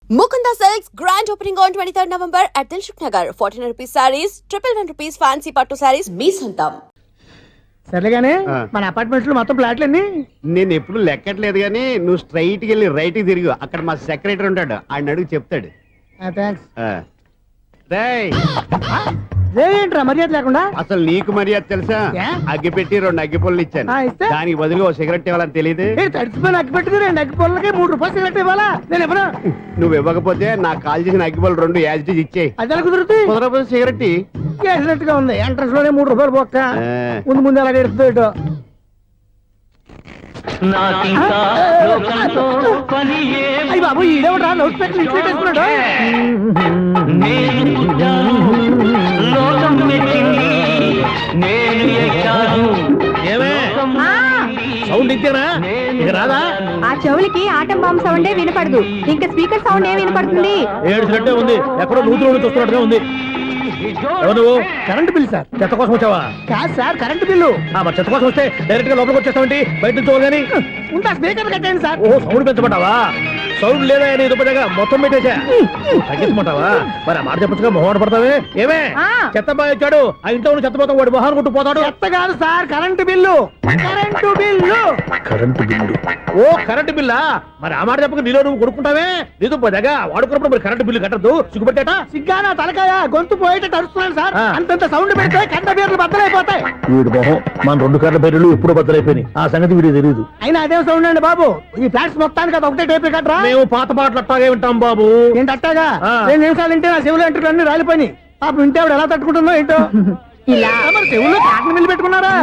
Mukunda Silks grand opening on 23rd November at Dilshuk Nagar. 1400 rupees sarees, 111 rupees fancy pattu sarees, మీ సొంతం. సర్లేగానే మన apartments లో మొత్తం ఫ్లాట్లు అన్ని నేను ఎప్పుడు లెక్కట్లేదు కానీ నువ్వు స్ట్రైట్ కి వెళ్ళి రైట్ కి తిరిగి అక్కడ మా సెక్రటరీ ఉంటాడు ఆయన అడుగు చెప్తాడు. థ్యాంక్స్. రేయ్, ఏంట్రా మర్యాద లేకుండా అసలు నీకు మర్యాద తెలుసా? అగ్గి పెట్టి 2 అగ్గి పుల్లలు ఇచ్చాను, దానికి బదులు ఓ సిగరెట్ ఇవ్వాలని తెలియదు. తడిచిపోయిన అగ్గి పెట్టి 2 అగ్గి పుల్లలకి 3 రూపాయలు సిగరెట్ ఇవ్వాలా? నేను ఎవరు? నువ్వు ఇవ్వకపోతే నాకు కాల్ చేసిన అగ్గి పుల్లలు 2 యాజిటీస్ ఇచ్చేయి. అది ఎలా కుదురుతుంది? కుదరకపోతే సిగరెట్ వేసినట్టుగా ఉంది. ఎంట్రన్స్ లోనే 3 రూపాయలు పోక్క ముందు ముందు అలా ఎడుతుంది. అయ్యి బాబు ఈడేవడా లౌడ్ స్పీకర్ ఇన్స్టేట్ వేసుకున్నాడు. సౌండ్ ఇచ్చానా ఇక రాదా? ఆ చెవులకి ఆటం బాంబు సౌండే వినపడదు, ఇంకా స్పీకర్ సౌండ్ ఏ వినపడుతుంది? ఏడ్చినట్టే ఉంది, ఎక్కడో నూతులు చూస్తున్నట్టుగా ఉంది. నువ్వు కరెంట్ బిల్ సార్. చెత్త కోసం వచ్చావా? కాదు సార్, కరెంట్ బిల్లు. మరి చెత్త కోసం వస్తే డైరెక్ట్ గా లోపలికి వచ్చేస్తావంటి, బయట నుంచి కానీ ఉంటా స్పీకర్ కట్టండి సార్. ఓ సౌండ్ పెంచమంటావా? సౌండ్ లేదా అని దుప్పగా మొత్తం పెట్టేసా తగ్గించమంటావా? మరి ఆ మాట చెప్పచ్చుగా మొహమాట పడతావే. ఏమే చెత్త బాగా వచ్చాడు, ఆ ఇంట్లో చెత్త పోతాం, వాడు మొహాన్ని కొట్టు పోతాడు. చెత్త కాదు sir, current bill. Current bill. Current bill. ఓ కరెంటు బిల్లా? మరి ఆ మాట చెప్పక నీలో నువ్వు కొడుకుంటావే. నీతో దగ్గర వాడుకున్నప్పుడు మరి కరెంటు బిల్లు కట్టద్దు, సిగ్గుపెట్టేట. సిగ్గానా తలకాయ గొంతు పోయేటట్టు అరుస్తున్నాను సార్. అంతంత సౌండ్ పెడితే కంట బీర్లు బద్దలైపోతాయి. వీడు మొహం మన 2 కర్ల బెర్రెలు ఎప్పుడు బద్దలైపోయినాయి, ఆ సంగతి వీడికి తెలియదు. అయినా అదే సౌండ్ అండి బాబు. ఈ ఫ్లాట్స్ మొత్తానికి అది ఒకటే టేప్ కట్టరా? మేము పాత పాటలు అట్టాగే వింటాం బాబు. ఏంటి అట్టాగా? 2 నిమిషాలు వింటే నా చెవులు ఎంటర్ అన్ని రాలిపోయినాయి. పాపం వింటే ఆవిడ ఎలా తట్టుకుంటుందో ఏంటో. ఇలా మరి చెవుల్లో కాటన్ బిల్లు పెట్టుకున్నారా?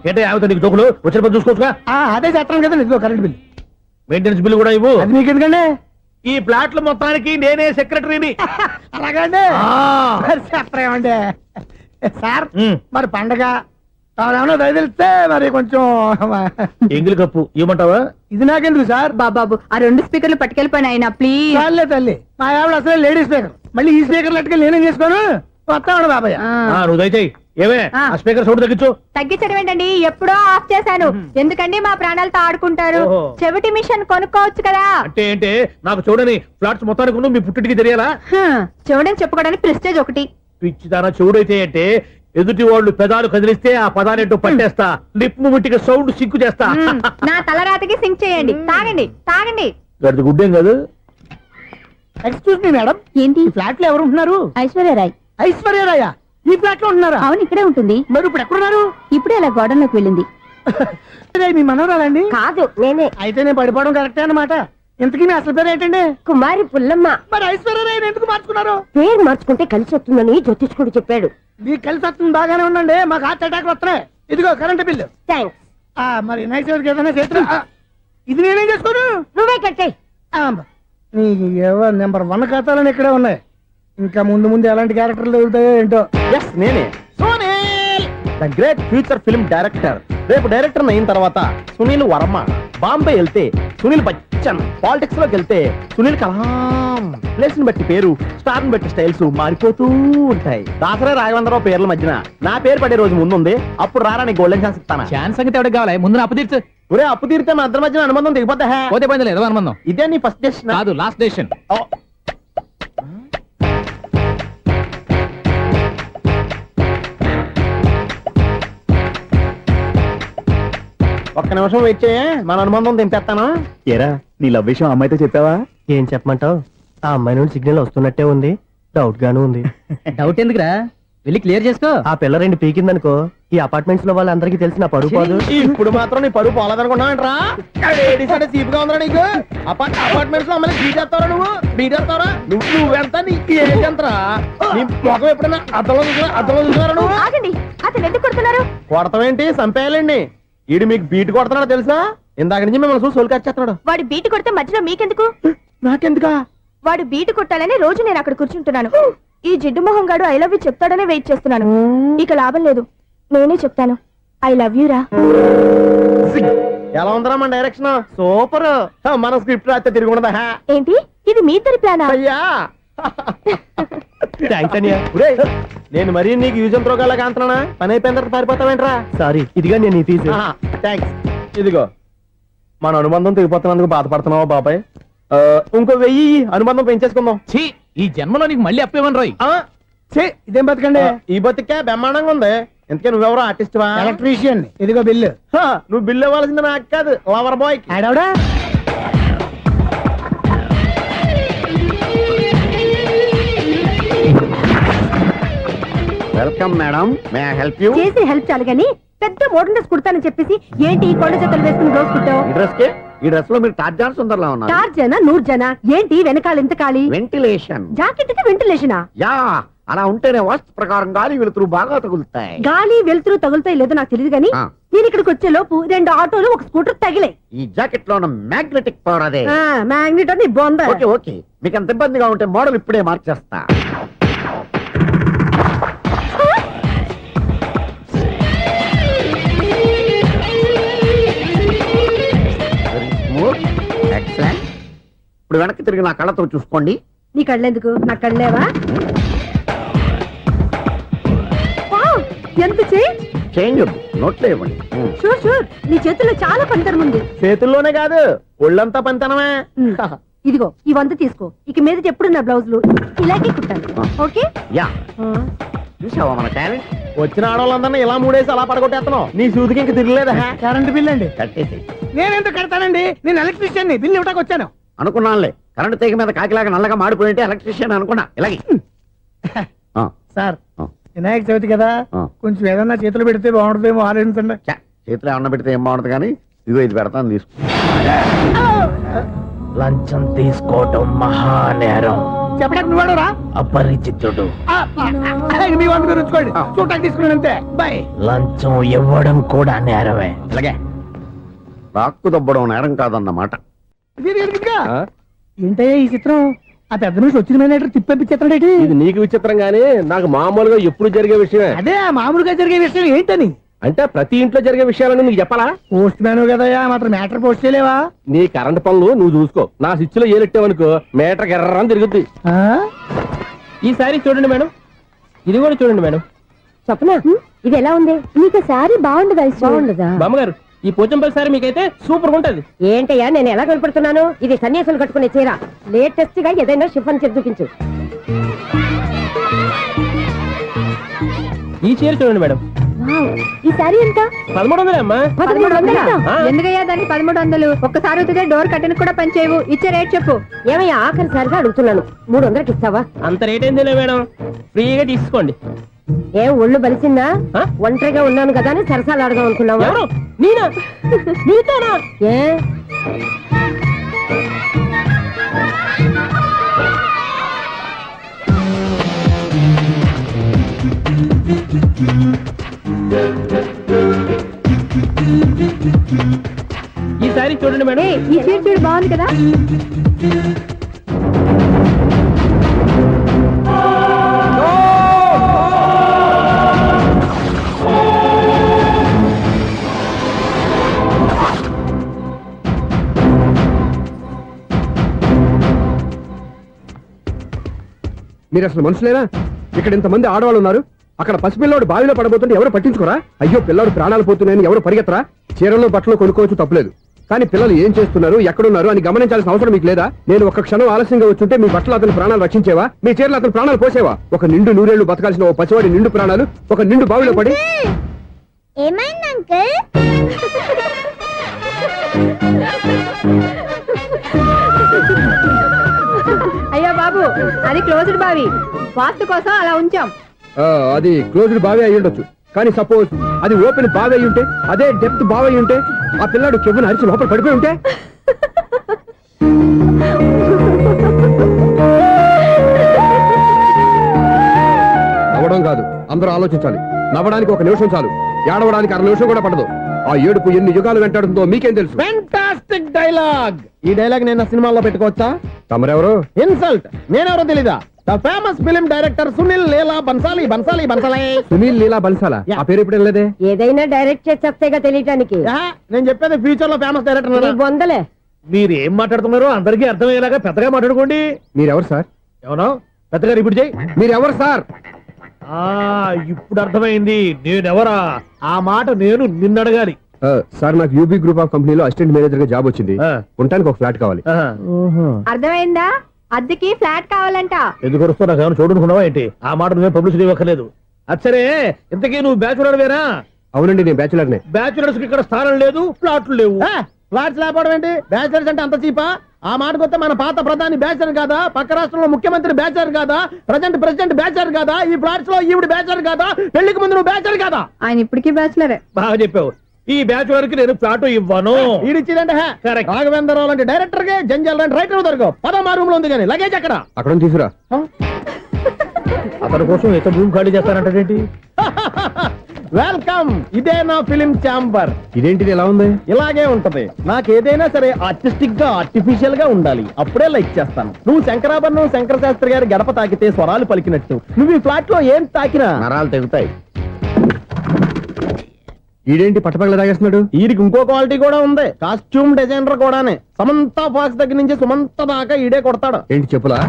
ఏంటే ఆమెతో నీకు దోకులు వచ్చిన పని చూసుకోవచ్చుగా. అదే చేస్తాను కదా. ఇదిగో కరెంట్ బిల్. మెయింటెనెన్స్ బిల్లు కూడా ఇవ్వు. అది మీకు ఎందుకండి? ఈ ప్లాట్ల మొత్తానికి నేనే సెక్రటరీని. అలాగండి. చెప్పరేమండి సార్. మరి పండగ ఏమన్నా దయదలిస్తే మరి కొంచెం ఎంగిలి కప్పు ఇవ్వమంటావా? ఇది నాకెందుకు సార్? బాబాబు ఆ 2 స్పీకర్లు పట్టుకెళ్ళిపోయిన ఆయన ప్లీజ్. చాలే తల్లి, మా ఆవిడ అసలే లేడీ స్పీకర్. మళ్ళీ ఈ స్పీకర్ లెట్కెళ్ళి నేనేం చేసుకోను. వస్తాడు బాబాయ్. నువ్వు దయచేయి. ఏమే ఆ స్పీకర్ సౌండ్ తగ్గించు. తగ్గించడం ఏంటండి, ఎప్పుడో ఆఫ్ చేశాను. ఎందుకండి మా ప్రాణాలతో ఆడుకుంటారు? చెవిటి మిషన్ కొనుక్కోవచ్చు కదా. అంటే ఏంటే నాకు చూడని ఫ్లాట్స్ మొత్తానికి మీ పుట్టింటికి తెలియాలా? చెవుడని చెప్పుకోవడానికి ప్రెస్టేజ్ ఒకటి. పిచ్చిదానా చెవుడైతే అంటే ఎదుటి వాళ్ళు పెదాలు కదిలిస్తే ఆ పదాలేంటో పట్టేస్తా, లిప్ ముట్టికి సౌండ్ సింకు చేస్తా. నా తలరాతకి సింక్ చేయండి. తాగండి తాగండి. గడిది గుడ్డేం కాదు. ఎక్స్క్యూజ్ మీ మేడం, ఏంటి? ఫ్లాట్ లో ఎవరు ఉంటున్నారు? ఐశ్వర్యరాయ్. ఐశ్వర్యరాయ ఈ ఫ్లాట్ లో ఉంటున్నారా? అవును, ఇక్కడే ఉంటుంది. మరి ఇప్పుడు ఎక్కడున్నారు? ఇప్పుడే అలా గోడంలోకి వెళ్ళింది. మీ మనవరాలండి? కాదు, నేనే. అయితే నేను పడిపోవడం కరెక్టే అన్నమాట. ఇంతకీ మీ అసలు పేరు ఏంటండి? కుమారి పుల్లమ్మ. మరి ఐశ్వర్యరాయని ఎందుకు మార్చుకున్నారు? పేరు మార్చుకుంటే కలిసి వస్తుందని జ్యోతిష్కుడు చెప్పాడు. మీకు కలిసి వస్తుంది, బాగానే ఉండండి. మాకు హార్ట్ అటాక్ వస్తున్నాయి. ఇదిగో కరెంట్ బిల్లు. థ్యాంక్స్. మరి నైట్ ఏదైనా చేతులు ఇది నేనేం చేసుకోను? నువ్వే కట్టే. నెంబర్ 1 ఖాతాలని ఇక్కడే ఉన్నాయి. ఇంకా ముందు ముందు ఎలాంటి క్యారెక్టర్లు దొరుకుతాయో ఏంటో. నేనే the great future film director. రేపు డైరెక్టర్ అయిన తర్వాత సునీల్ వర్మ. బాంబే వెళ్తే సునీల్ బచ్చన్, పాలిటిక్స్ లోకి వెళ్తే సునీల్ కలాం. ప్లేస్ ని బట్టి పేరు, స్టార్ ని బట్టి స్టైల్స్ మారిపోతూ ఉంటాయి. దాసరా రాఘవేంద్రరావు పేర్ల మధ్యన నా పేరు పడే రోజు ముందుంది. అప్పుడు రారా నీకు గోల్డెన్ ఛాన్స్ ఇస్తాను. ఛాన్స్ సంగతి ఎవరికి కావాలి? ముందు అప్పు తీర్చు. ఒరే అప్పు తీరితే మన ఇద్దరి మధ్యన అనుబంధం దిగిపోతా. పోతే పోయింది లేదు అనుబంధం. ఇదే నీ ఫస్ట్ డెస్టినేషన్ కాదు, లాస్ట్ డెసిషన్. ఒక్క నిమిషం వెయిట్ చేయ, మన అనుబంధం దింపేస్తాను. ఏరా నీ లవ్ విషయం అమ్మాయితో చెప్పావా? ఏం చెప్పమంటావు? ఆ అమ్మాయి నుండి సిగ్నల్ వస్తున్నట్టే ఉంది, డౌట్ గాను ఉంది. డౌట్ ఎందుకురా, వెళ్ళి క్లియర్ చేసుకో. ఆ పిల్ల 2 పీకిందనుకో, ఈ అపార్ట్మెంట్స్ లో వాళ్ళందరికీ తెలిసిన పరుగు పోదు. ఇప్పుడు మాత్రం నీ పరువు పోలేదనుకున్నావంటరా? సీపుగా ఉందా నీకు? అపార్ట్మెంట్స్ లో అమ్మని బీటేస్తావరా? బీటేస్తావరా? నువ్వెంత, నీ ఏజ్ ఎంతరా? నీ ముఖం ఎప్పుడైనా అర్థంలో చూసారా నువ్వు? ఆగండి, అతను ఎందుకు కొడుతున్నారు? కొడతావేంటి? చంపేయాలండి. ఈడు మీకు బీట్ కొడుతున్నాడు తెలుసా? ఇందాక నుంచి మిమ్మల్ని చూసి సోల్కి వచ్చేస్తున్నాడు. వాడు బీటు కొడితే మధ్యలో మీకెందుకు? నాకెందుకా? వాడు బీటు కొట్టాలని రోజు నేను అక్కడ కూర్చుంటున్నాను. ఈ జిడ్డు మొహం గాడు ఐ లవ్ యూ చెప్తాడనే వెయిట్ చేస్తున్నాను. ఇక లాభం లేదు, నేనే చెప్తాను. ఐ లవ్ యూ రా. ఎలా ఉందరా మన డైరెక్షన్? సూపర్. మన స్క్రిప్ట్ రాస్తే తిరిగి ఉండదా? ఏంటి ఇది మీ ఇద్దరి ప్లానా? అయ్యా నేను మరీ నీకు యూజ్ ఎంత రోగాలకు అంటున్నా? పని అయిపోయిన తర్వాత పారిపోతావేంట్రా? సారీ, ఇదిగా నేను తీసు. థ్యాంక్స్. ఇదిగో మన అనుబంధం తెగిపోతున్నందుకు బాధపడుతున్నావా బాబాయ్? ఇంకో 1000 అనుబంధం పెంచేసుకుందాం. ఛీ ఈ జన్మలో నీకు మళ్ళీ అప్పేమని రోయ్. ఆ, ఛీ, ఇదేం బతకండి. ఈ బతికే బ్రహ్మాండంగా ఉంది. ఇంతకే నువ్వెవరో ఆర్టిస్ట్ వా? ఎలక్ట్రీషియన్, ఇదిగో బిల్లు. నువ్వు బిల్ ఇవ్వాల్సింది నాకు కాదు, లవర్ బాయ్. ఆడవడా? Welcome madam, may I help you? చేసి హెల్ప్ చాలు గాని పెద్ద మోడల్ డ్రెస్ కుడతానని చెప్పేసి ఏంటి ఈ కొండ జతలు వేసుకుని రోజు కుట్టావు? ఈ డ్రెస్ కే, ఈ డ్రెస్ లో మీరు టార్జాన్ సుందర్లా ఉన్నారు. టార్జనా నూర్జనా ఏంటి వెనకాల ఎంత ఖాళీ? వెంటిలేషన్. జాకెట్ కి వెంటిలేషనా? యా, అలా ఉంటేనే వాస్తు ప్రకారం గాలి వెలుతురు బాగా తగులుతాయి. గాలి వెలుతురు తగులుతాయి లేదో నాకు తెలియదు గాని నేను ఇక్కడికి వచ్చే లోపు 2 ఆటోలు ఒక స్కూటర్ తగిలే. ఈ జాకెట్ లో ఉన్న మ్యాగ్నెటిక్ పవర్ అదే. మ్యాగ్నెట్ అని బొంద. ఓకే ఓకే, మీకు అంత ఇబ్బందిగా ఉంటే మోడల్ ఇప్పుడే మార్చేస్తా. ఎక్సలెంట్. ఇప్పుడు వెనక్కి తిరిగి నా కళ్ళతో చూసుకోండి. నీ కళ్ళెందుకు? నా కళ్ళేవా? వావ్, ఎంత చేంజ్. చేంజ్ నోట్లో ఇవ్వండి. షూర్ షూర్, నీ చేతుల్లో చాలా పంతరం ఉంది. చేతుల్లోనే కాదు, ఒళ్ళంతా పంతనమే. ఇదిగో ఈ 100 తీసుకో. ఇక మీద ఎప్పుడు నా బ్లౌజులు ఇలాగే కుట్టాను. ఓకే? యా, చూసావా మన టాలెంట్? వచ్చిన ఆడవాళ్ళందరినీ ఇలా మూడేసి అలా పడగొట్టేస్తున్నావు. నీ సూదికి ఇంక తిరగలేదా? కరెంట్ బిల్ అండి. కట్టేసి. నేనెందుకు కడతానండి? నేను ఎలక్ట్రీషియన్, బిల్లు ఇవ్వడానికి వచ్చాను. అనుకున్నానులే, కరెంట్ తీగ మీద కాకిలాగా నల్లగా మాడిపోయింటే ఎలక్ట్రీషియన్ అనుకున్నా. ఇలాగే సార్, వినాయక చవితి కదా, కొంచెం ఏదన్నా చేతులు పెడితే బాగుంటుందేమో ఆలోచించండి. చేతిలో అన్న పెడితే ఏం బాగుంటుంది కానీ, ఇదిగో ఇది పెడతాను తీసుకో. లంచం తీసుకోవటం మహానేరం. చెప్పడానికి నువ్వాడరా? అపరిచితుడు. మీ వంద మీరు ఉంచుకోండి, చూడటానికి తీసుకున్నాను అంతే. బాయ్. లంచం ఇవ్వడం కూడా నేరమే. ఇలాగే రాక్కు దబ్బడం నేరం కాదన్నమాట. ఏంటయ్యా ఈ చిత్రం? ఆ పెద్ద నుంచి వచ్చిన మేనేటర్ తిప్పించేస్తాడేటి? ఇది నీకు విచిత్రం గానీ నాకు మామూలుగా ఎప్పుడు జరిగే విషయమే. అదే ఆ మామూలుగా జరిగే విషయం ఏంటని? అంటే ప్రతి ఇంట్లో జరిగే విషయాలను నీకు చెప్పాలా? పోస్ట్ మ్యాన్ కదయ్యా, మాత్రం మ్యాటర్ పోస్ట్ చేయలేవా? నీ కరెంట్ పనులు నువ్వు చూసుకో. నా స్విచ్ లో ఏలెట్టావనుకో మీటర్ ఎర్రని తిరుగుద్ది. ఈసారి చూడండి మేడం, ఇది కూడా చూడండి మేడం. చెప్పనా, ఇది ఎలా ఉంది? నీకు సారీ బాగుండదా? బాగుండదా? బామ్మగారు, ఈ పోచంపల్లి సారీ మీకైతే సూపర్ ఉంటుంది. ఏంటయ్యా నేను ఎలా కనపడుతున్నాను? ఇది సన్యాసులు కట్టుకునే చీర. లేటెస్ట్ గా ఏదైనా షిఫన్ చేసి చూపించు. ఈ చీర చూడండి మేడం. ఈ సారీ ఎంత? 1300 అమ్మా. 1300? ఎందుకయ్యా దానికి 1300? ఒక్కసారి అవుతుందే డోర్ కట్టను కూడా పనిచేయవు. ఇచ్చే రేట్ చెప్పు. ఏమయ్యా ఆఖరిసారిగా అడుగుతున్నాను, 300కి ఇస్తావా? అంత రేట్ ఏందిలే మేడం, ఫ్రీగా తీసుకోండి. ఏం ఒళ్ళు బలిసిందా? ఒంటరిగా ఉన్నాను కదా అని సరసాలు అడదాం అనుకున్నావా? ఎవరు? నేనా? నీతోనా? ఏ ఈ సారీ చూడండి మేడం. ఈ చీర చూడు, బాగుంది కదా? మీరు అసలు మనుషులేనా? ఇక్కడ ఇంతమంది ఆడవాళ్ళు ఉన్నారు, అక్కడ పసిపిల్లాడు బావిలో పడబోతుంటే ఎవరు పట్టించుకోరా? అయ్యో పిల్లాడు ప్రాణాలు పోతున్నాయని ఎవరు పరిగెత్తరా? చీరల్లో బట్టలు కొనుక్కోవచ్చు, తప్పులేదు. కానీ పిల్లలు ఏం చేస్తున్నారు, ఎక్కడున్నారు అని గమనించాల్సిన అవసరం మీకు లేదా? నేను ఒక క్షణం ఆలస్యంగా వచ్చుంటే మీ బట్టలు అతని ప్రాణాలు రక్షించేవా? మీ చీరలు అతని ప్రాణాలు పోసేవా? ఒక నిండు నూరేళ్లు బతకాల్సిన ఓ పసివాడి నిండు ప్రాణాలు ఒక నిండు బావిలో పడి. ఏమైంది అంకుల్? అయ్యో బాబు, అది క్లోజ్డ్ బావి, వాస్తు కోసం అలా ఉంచాం. అది క్లోజ్డ్ బావి అయి ఉండొచ్చు, కానీ సపోజ్ అది ఓపెన్ బావి అయి ఉంటే, అదే డెప్త్ బావి అయి ఉంటే, ఆ పిల్లాడు కెవ్వును అరిచి లోపల పడిపోయి ఉంటే? నవ్వడం కాదు, అందరూ ఆలోచించాలి. నవ్వడానికి 1 నిమిషం చాలు, ఏడవడానికి 1/2 నిమిషం కూడా పడదు. ఆ ఏడుపు ఎన్ని యుగాలు వెంటాడుతుందో మీకేం తెలుసు? Fantastic dialogue. ఈ డైలాగ్ నేను సినిమాలో పెట్టుకోవచ్చా? తమరెవరు? ఇన్సల్ట్. నేనెవరో తెలీదా? The famous film director Sunil Leela Bansali. Bansali Bansali. Sunil Leela బన్సాలా? ఆ పేరు ఇప్పుడు లేదే. ఏదైనా డైరెక్ట్ చేసి చెప్తేగా తెలియటానికి. నేను చెప్పేది ఫ్యూచర్ లో ఫేమస్ డైరెక్టర్. బొందలే. మీరు ఏం మాట్లాడుతున్నారో అందరికీ అర్థమయ్యేలాగా పెద్దగా మాట్లాడుకోండి. మీరెవరు సార్? ఎవరో పెద్దగా రిపీట్ చేయి. మీరెవరు సార్? ఇప్పుడు అర్థమైంది నేనెవరా. ఆ మాట నేను నిన్నడగాలి. సార్ నాకు యూబీ గ్రూప్ ఆఫ్ కంపెనీలో అసిస్టెంట్ మేనేజర్ గా జాబ్ వచ్చింది. ఆ. ఉండటానికి ఒక ఫ్లాట్ కావాలి. అర్థమైందా? అద్దెకి ఫ్లాట్ కావాలంట. ఎందుకు వస్తావు నాకు ఏమైనా చూడనుకున్నావా ఏంటి? ఆ మాట నువ్వే పబ్లిసిటీ ఇవ్వక్కర్లేదు. అచ్చరే ఇంతకీ నువ్వు బ్యాచులర్ వేరా? అవునండి, నేను బ్యాచులర్నే. బ్యాచులర్స్ కి ఇక్కడ స్థానం లేదు, ప్లాట్లు లేవు. ఫ్లాట్స్ లేకపోవడం ఏంటి? బ్యాచిలర్స్ అంటే అంత చీపా? ఆ మాటకొస్తే మన పాత ప్రధాని బ్యాచర్ కాదా? పక్క రాష్ట్రంలో ముఖ్యమంత్రి బ్యాచర్ కాదా? ప్రెసిడెంట్ బ్యాచర్ కాదా? ఈ ఫ్లాట్స్ లో ఈవిడ బ్యాచర్ కాదా? పెళ్లికి ముందు నువ్వు బ్యాచర్ కాదా? ఆయన ఇప్పటికీ బ్యాచులరే. బాగా చెప్పావు. ఈ బ్యాచులర్ కి నేను ప్లాట్ ఇవ్వను. ఈడిచ్చిందంటే Correct. రాఘవేంద్రరావు లాంటి డైరెక్టర్ గా జంజల్ లాంటి రైటర్ దొరకవు. పదమా రూమ్ లో ఉంది కానీ లగేజ్ అక్కడ. అక్కడ నుంచి తీసుకురా. అతని కోసం ఎంత రూమ్ ఖాళీ చేస్తానంటే వెల్కమ్. ఇదే నా ఫిలిం ఛాంబర్. ఇదేంటిది ఎలా ఉంది? ఇలాగే ఉంటది. నాకు ఏదైనా సరే ఆర్టిస్టిక్ గా ఆర్టిఫిషియల్ గా ఉండాలి. అప్పుడే లైక్ చేస్తాను. నువ్వు శంకరాభరణం శంకర శాస్త్రి గారి గడప తాకితే స్వరాలు పలికినట్టు నువ్వు ఈ ఫ్లాట్ లో ఏం తాకినా నరాలు తెగుతాయి. ఈడేంటి పట్టపగల తాగేస్తున్నాడు? వీరికి ఇంకో క్వాలిటీ కూడా ఉంది. కాస్ట్యూమ్ డిజైనర్ కూడానే. సమంత ఫాక్స్ దగ్గర నుంచి సుమంత దాకా ఈడే కొడతాడు. ఏంటి చెప్పులా?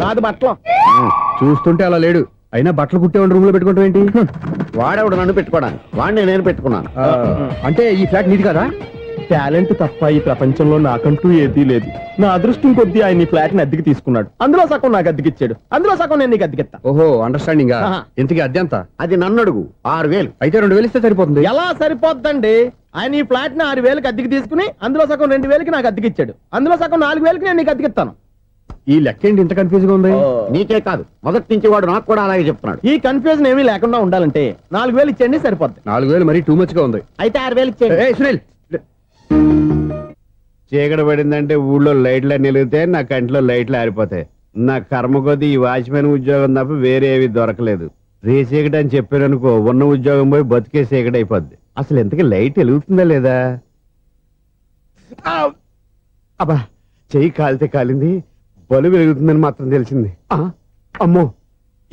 కాదు బట్టలు. చూస్తుంటే అలా లేడు. అయినా బట్టలు కుట్టేవాడి రూమ్ లో పెట్టుకుంటాం ఏంటి? వాడేవాడు నన్ను పెట్టుకోవడానికి, వాడిని నేను పెట్టుకున్నాను. అంటే ఈ ఫ్లాట్ నీది కదా? టాలెంట్ తప్ప ఈ ప్రపంచంలో నాకంటూ ఏదీ లేదు. నా అదృష్టం కొద్దీ ఆయన ఈ ఫ్లాట్ ని అద్దెకి తీసుకున్నాడు. అందులో సగం నాకు అద్దెకిచ్చాడు, అందులో సగం నేను నీకు అద్దెకిస్తా. ఓహో, అండర్స్టాండింగ్. ఆహా. ఇంతకీ అద్దె ఎంత? అది నన్ను అడుగు. 6,000. అయితే 2,000 ఇస్తే సరిపోతుంది. ఎలా సరిపోద్దండి? ఆయన ఈ ఫ్లాట్ ని 6,000కి అద్దెకి తీసుకుని అందులో సగం 2,000కి నాకు అద్దెకిచ్చాడు. అందులో సగం 4,000కి నేను నీకు అద్దెకిస్తాను. ఈ లెక్క ఏంటి ఇంత కన్ఫ్యూజ్ గా ఉంది? నీకే కాదు, మొదటి నుంచి వాడు నాకు కూడా అలాగే చెప్తున్నాడు. ఈ కన్ఫ్యూజన్ ఏమీ లేకుండా ఉండాలంటే 4,000 ఇచ్చేయండి, సరిపోద్ది. 4,000 మరీ టూ మచ్ గా ఉంది. అయితే 6,000 ఇచ్చేయండి. ఏయ్, సునీల్. చీకటి పడిందంటే ఊళ్ళో లైట్లు నిలిగితే నా కంటిలో లైట్లు ఆరిపోతాయి. నా కర్మ కొద్దీ ఈ వాచ్మెన్ ఉద్యోగం తప్ప వేరే ఏవి దొరకలేదు. రేసీకటి అని చెప్పారనుకో, ఉన్న ఉద్యోగం పోయి బతికే చీకటి అయిపోద్ది. అసలు ఇంతకీ లైట్ వెలుగుతుందా లేదా? అబ్బా, చెయ్యి కాలితే కాలింది, బలుబు వెలుగుతుందని మాత్రం తెలిసింది. అమ్మో,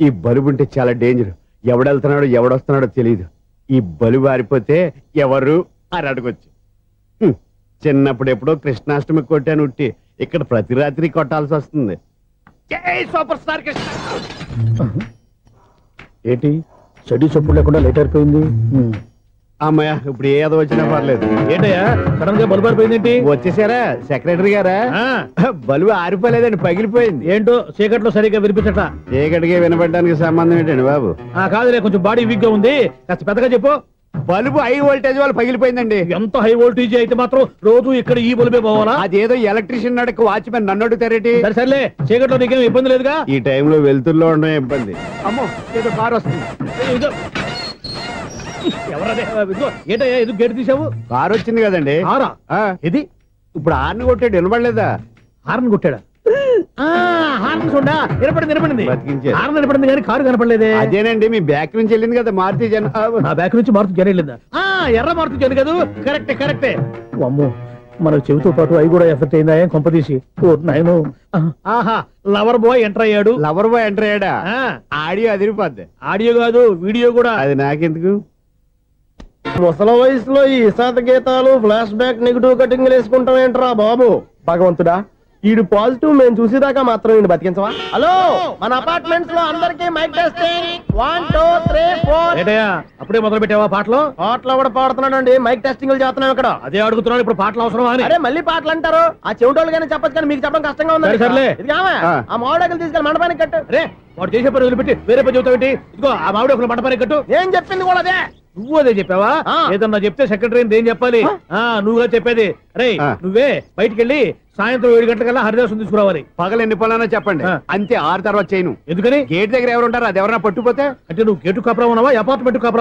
ఈ బలుబు ఉంటే చాలా డేంజర్. ఎవడెళ్తున్నాడో ఎవడొస్తున్నాడో తెలియదు. ఈ బలుబు ఆరిపోతే ఎవరు అని అడగొచ్చు. చిన్నప్పుడు ఎప్పుడో కృష్ణాష్టమి కొట్టాను ఉట్టి, ఇక్కడ ప్రతి రాత్రి కొట్టాల్సి వస్తుంది. జై సూపర్ స్టార్ కృష్ణ. ఏంటి చెడు చెప్పుడు లేకుండా లేట్ అయిపోయింది. అమ్మయ్య, ఇప్పుడు ఏదో వచ్చినా పర్లేదు. ఏంటయ్యా సడన్ గా బల్బు అయిపోయింది ఏంటి? వచ్చేసారా సెక్రటరీ గారా? బలుబు ఆరిపోలేదండి, పగిలిపోయింది. ఏంటో చీకట్లో సరిగ్గా వినిపించట. చీకటికి వినపడడానికి సంబంధం ఏంటండి బాబు? కాదులే, కొంచెం బాడీ వీక్ గా ఉంది, కాస్త పెద్దగా చెప్పు. బలుబు హై వోల్టేజ్ వాళ్ళు పగిలిపోయిందండి. ఎంత హై వోల్టేజ్ అయితే మాత్రం రోజు ఇక్కడ ఈ బల్బే పోవాలా? అదేదో ఎలక్ట్రీషియన్ నడక వాచ్మెన్ నన్ను అడుగుతారేటి? సరే సర్లే, చీకట్లో నీకేం ఇబ్బంది లేదుగా? ఈ టైంలో వెళ్తుల్లో ఉండడం ఇబ్బంది. అమ్మో, ఏదో కారు వస్తుంది. ఇదిగో. ఎవరదే? ఇదిగో, ఏంటయ్యా ఎందుకు గేట్ తీసావు? కారు వచ్చింది కదండి. కారా? ఇది ఇప్పుడు ఆర్ని కొట్టాడు, వినపడలేదా? హార్న్ కొట్టాడా? హార్న్ చూడా వినపడింది. బతికించారు. హార్న్ వినపడింది కానీ కారు కనపడలేదే. అదేనండి, మీ బ్యాక్ నుంచి వెళ్ళింది కదా మారుతి జన. నా బ్యాక్ నుంచి మారుతు జరగలేదా? ఎర్ర మారుతు జరు కదా. కరెక్టే. అమ్మో, మన చెవితో పాటు అవి కూడా ఎఫెక్ట్ అయిందా? ఏం కొంపదీసి? నాయను. ఆహా, లవర్ బాయ్ ఎంటర్ అయ్యాడు. లవర్ బాయ్ ఎంటర్ అయ్యాడా? ఆ, ఆడియో అదిరిపోద్ది. ఆడియో కాదు వీడియో కూడా. అది నాకెందుకు? ముసల వయసులో ఈ ఇసాత గీతాలు, ఫ్లాష్ బ్యాక్, నెగిటివ్ కటింగ్ వేసుకుంటాం ఏంట్రా బాబు? భగవంతుడా, ఈడు పాజిటివ్ మేము చూసేదాకా మాత్రం ఈయన బతికించవా? హలో, మన అపార్ట్మెంట్స్ లో అందరికీ మైక్ టెస్టింగ్. 1 2 3 4. ఏంటయ్యా అప్పుడే మొదలు పెట్టావా పాటలు? పాటలు కూడా పాడుతున్నాడు. మైక్ టెస్టింగ్ చేస్తున్నాం ఇక్కడ. అదే అడుగుతున్నాను, ఇప్పుడు పాటలు అవసరమా అని. అరే మళ్ళీ పాటలు అంటారు. ఆ చెవిటోళ్ళు కానీ చెప్పచ్చు, కానీ మీకు చెప్పడం కష్టంగా ఉంది. సర్లే. ఇది ఆమె. ఆ మామిడాకులు తీసుకెళ్ళి మండపానికి కట్టు. రే, వాడు చేసే పని వదిలిపెట్టి వేరే పని చెబుతావేంటి? ఇదిగో ఆ మామిడి ఒక మంటపానికి కట్టు. ఏం చెప్పింది కూడా అదే. నువ్వు అదే చెప్పావా? ఏదన్నా చెప్తే సెక్రటరీ ఏం చెప్పాలి? నువ్వుగా చెప్పేది. రే, నువ్వే బయటికి వెళ్ళి సాయంత్రం 7 గంటలకల్లా హరిదాసు తీసుకురావాలి. పగలు ఎన్ని పనులన్నా చెప్పండి, అంతే. 6 తర్వాత చేయను. ఎందుకని? గేట్ దగ్గర ఎవరు ఉంటారు? అది ఎవరన్నా పట్టుపోతే? అంటే నువ్వు గేటు కాపురం ఉన్నావా, అపార్ట్మెంట్ కాపురం?